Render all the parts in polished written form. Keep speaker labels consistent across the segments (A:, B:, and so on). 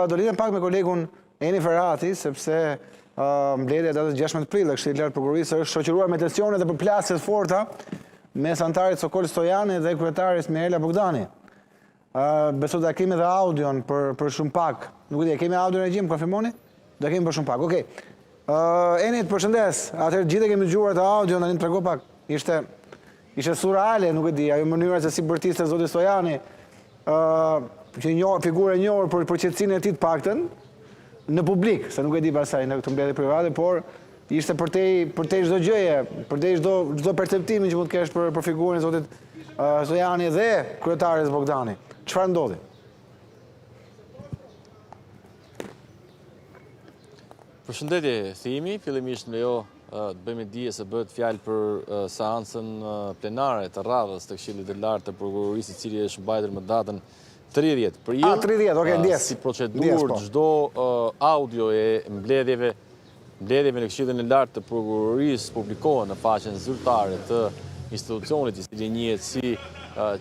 A: do lidhem pak me kolegun Eni Ferrati, sepse mbledhja datës 16 prill e Këshillit Lart Prokurorisë është shoqëruar me tensione dhe përplasje të forta mes antarit Sokol Stojani dhe kryetares Mirela Bogdani. Besoj ta kemi dhe audion për shumë pak. Nuk e di, kemi audion e gjim, konfirmoni? Do kemi për shumë pak. Okej. Eni, të përshëndes. Atëherë gjithë kemi dëgjuar të audion, tani më trego pak. Ishte surreale, nuk e di, ajo mënyra se si bërtiste zoti Stojani, që figurë e njohur për qetësinë e tij të paktën në publik, se nuk e di pasaj në këtë mbledhje private, por ishte përtej çdo gjëje, përtej çdo perceptimi që mund të kesh për figurën e zotit Stojani dhe kryetares Bogdani. Çfarë ndodhi?
B: Përshëndetje, thimi, fillimisht me jo të bëjmë dije se bëhet fjalë për seancën plenare të radhës të Këshillit të Lartë të Prokurorisë, i cili është mbajtur më datën 30 prill.
A: 30, okay, ndjes.
B: Si procedurë, çdo audio e mbledhjeve në Këshillin e Lartë të Prokurorisë publikohen në faqen zyrtare të institucionit i cili njihet si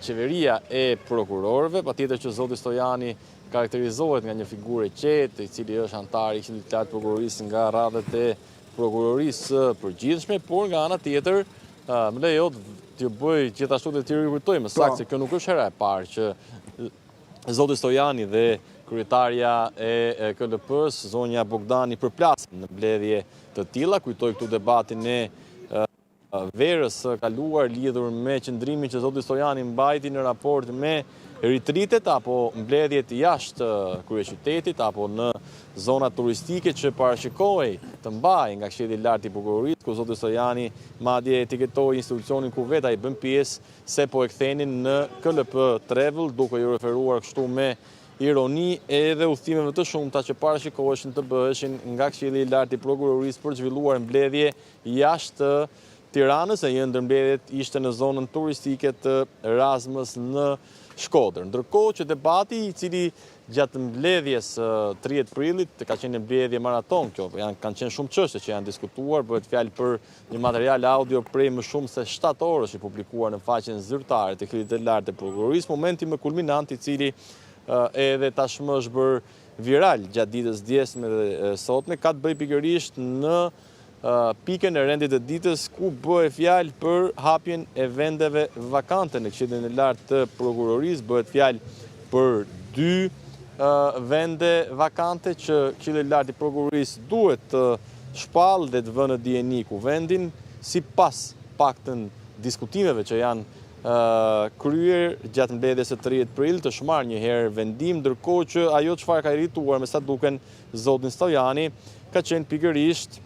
B: Qeveria e Prokurorëve. Patjetër që zoti Stojani karakterizohet nga një figurë e qetë, i cili është antar i Këshillit të Lartë të Prokurorisë nga radhët e prokurorisë përgjithshme, por nga ana tjetër më lejo t'ju bëj gjithashtu dhe t'ju rikujtoj më saktë se kjo nuk është hera e parë që zoti Stojani dhe kryetarja e KLP-s, zonja Bogdani, përplasen në mbledhje të tilla. Kujtoj këtu debatin e verës së kaluar lidhur me qëndrimin që zoti Stojani mbajti në raport me ritritet apo mbledhjet jashtë kryeqytetit apo në zona turistike që parashikohej të mbajë nga Këshilli i Lartë i Prokurorisë, ku zoti Stojani madje etiketoi institucionin ku vetë ai bën pjesë se po e kthenin në KLP Travel, duke ju referuar kështu me ironi edhe udhëtimeve të shumta që parashikoheshin të bëheshin nga Këshilli i Lartë i Prokurorisë për zhvilluar mbledhje jashtë Tiranës, e një ndër mbledhjet ishte në zonën turistike të Razmës në Shkodër. Ndërkohë që debati i cili gjatë mbledhjes 30 prillit ka qenë mbledhje maraton, kanë qenë shumë çështje që janë diskutuar, bëhet fjalë për një material audio prej më shumë se 7 orësh i publikuar në faqen zyrtare të Këshillit të Lartë të Prokurorisë, momenti më kulminant i cili edhe tashmë është bërë viral gjatë ditës djesme dhe sotme, ka të bëjë pikërisht në pikën e rendit të ditës ku bëhet fjalë për hapjen e vendeve vakante në Këshillin e Lartë të Prokurorisë. Bëhet fjalë për 2 vende vakante që Këshilli i Lartë i Prokurorisë duhet të shpallë dhe të vënë në dijeni ku vendin, sipas paktën diskutimeve që janë kryer gjatë mbledhjes së 30 prill të shmarrë një herë vendim, ndërkohë që ajo çfarë ka irrituar me sa duken zotin Stojani ka qenë pikërisht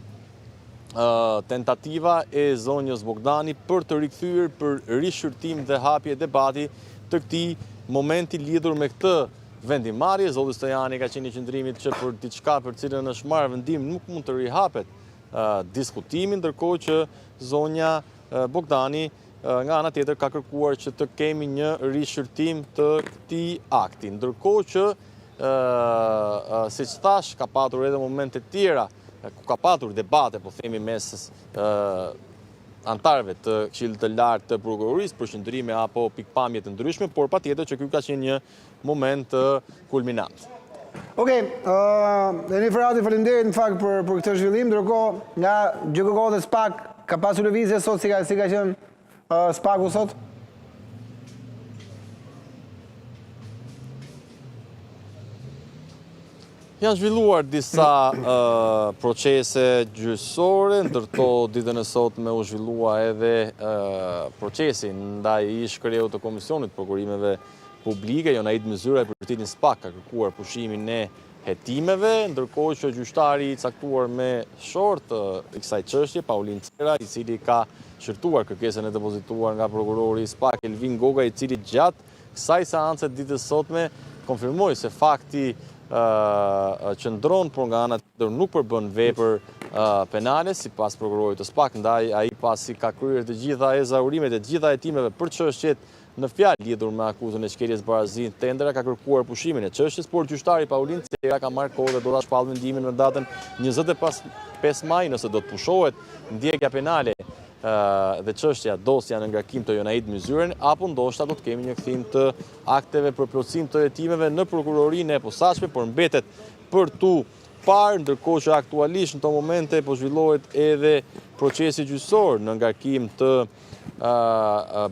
B: tentativa e zonjës Bogdani për të rikthyer për rishqyrtim dhe hapje debati të këtij momenti lidhur me këtë vendimarrje. Zoti Stojani ka qenë i qëndrimit që për diçka për cilën është marrë vendim nuk mund të rihapet diskutimin, ndërkohë që zonja Bogdani nga ana tjetër ka kërkuar që të kemi një rishqyrtim të këtij akti. Ndërkohë që siç thash, ka patur edhe momente tjera ku ka patur debate, po themi, mes antarëve të Këshillit të Lartë të Prokurorisë për qëndrime apo pikpamje të ndryshme, por patjetër që ky ka qenë një moment kulminant.
A: Okej, Eni Ferrati, faleminderit në fakt për këtë zhvillim, ndërkohë nga GKK dhe SPAK ka pasur lëvizje sot, si ka qenë SPAK-u sot?
B: Janë zhvilluar disa procese gjyqësore, ndërto ditën e sotme u zhvillua edhe procesi ndaj ish kreut të Komisionit Prokurimeve Publike, Jonaid Myzyra, për cilin SPAK ka kërkuar pushimin e hetimeve, ndërkohë që gjyqtari i caktuar me short i kësaj çështje, Paulin Cera, i cili ka shërtuar kërkesën e depozituar nga prokurori i SPAK Elvin Goga, i cili gjatë kësaj seance ditës sotme konfirmoi se fakti qëndron, por nga ana tjetër nuk përbën vepër penale sipas prokurorit të SPAK, ndaj ai pasi ka kryer të gjitha ezaurimet e të gjitha hetimeve për çështjet në fjalë lidhur me akuzën e shkeljes barazi tendera, ka kërkuar pushimin e çështjes, por gjyqtari Paulin Cera ka marrë kohë dhe do ta shpallë vendimin në datën 25 maj nëse do të pushohet ndjekja penale dhe çështja dosja në ngarkim të Jonaid Myzyren, apo ndoshta do të kemi një kthim të akteve për plotësim të hetimeve në prokurorinë e posaçme, por mbetet për tu parë, ndërkohë që aktualisht në këto momente po zhvillohet edhe procesi gjyqësor në ngarkim të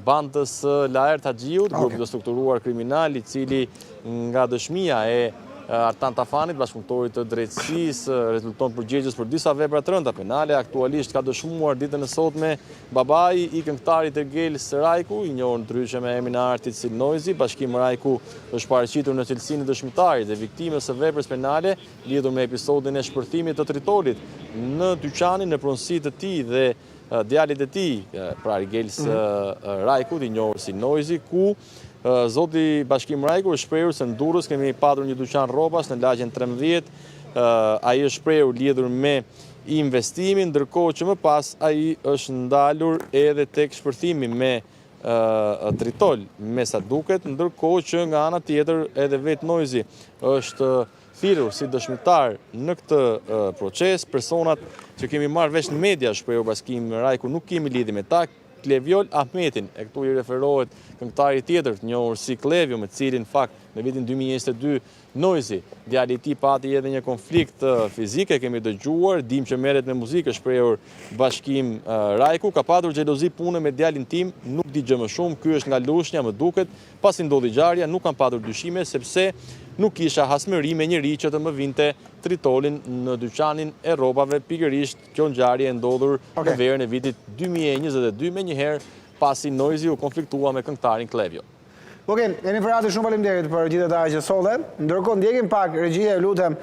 B: bandës Laert Haxhiut, grupi të strukturuar kriminal, i cili nga dëshmia e Artan Tafanit, bashkëpunëtorit të drejtësisë, rezulton përgjegjës për disa vepra të rënda penale. Aktualisht ka dëshmuar ditën e sotme babai i këngëtarit Ergelis Rajku, i njohur ndryshe me emrin e artit si Noizi. Bashkimi Rajku është paraqitur në cilësinë e dëshmitarit dhe viktimës së veprës penale lidhur me episodin e shpërthimit të tritolit në dyqanin në pronësi të tij dhe djalit e tij, pra Ergelis Rajku, i njohur si Noizi, ku Zoti Bashkim Rajku është shprehur se në Durrës kemi patur një dyqan rrobash në lagjen 13, ai është shprehur lidhur me investimin, ndërkohë që më pas ai është ndalur edhe tek shpërthimi me tritol, me sa duket, ndërkohë që nga ana tjetër edhe vetë Noizi është thirrur si dëshmitar në këtë proces. Personat që kemi marrë vesh në media, shprehur Bashkim Rajku, nuk kemi lidhje me ta. Kleviol Ahmetin, e këtu i referohet këngëtari tjetër të njohur si Klevio, me cilin fakt në vitin 2022 Noizi, djali i tij pati edhe një konflikt fizik, e kemi dëgjuar, dim që merret me muzikë, shprehur Bashkim Rajku, ka patur xhelozi pune me djalin tim, nuk di gjë më shumë, ky është nga Lushnja, më duket, pasi ndodhi ngjarja, nuk kam patur dyshime sepse nuk kisha hasmëri me njëri që të më vinte tritolin në dyqanin e rrobave. Pikërisht kjo ngjarje e ndodhur në verën e vitit 2022, me njëherë pasi Noizi u konfliktua me këngëtarin Klevio.
A: Okej, Enifer Ati, shumë faleminderit për gjithë ata që solle. Ndërkohë ndjekim pak regjia, ju lutem,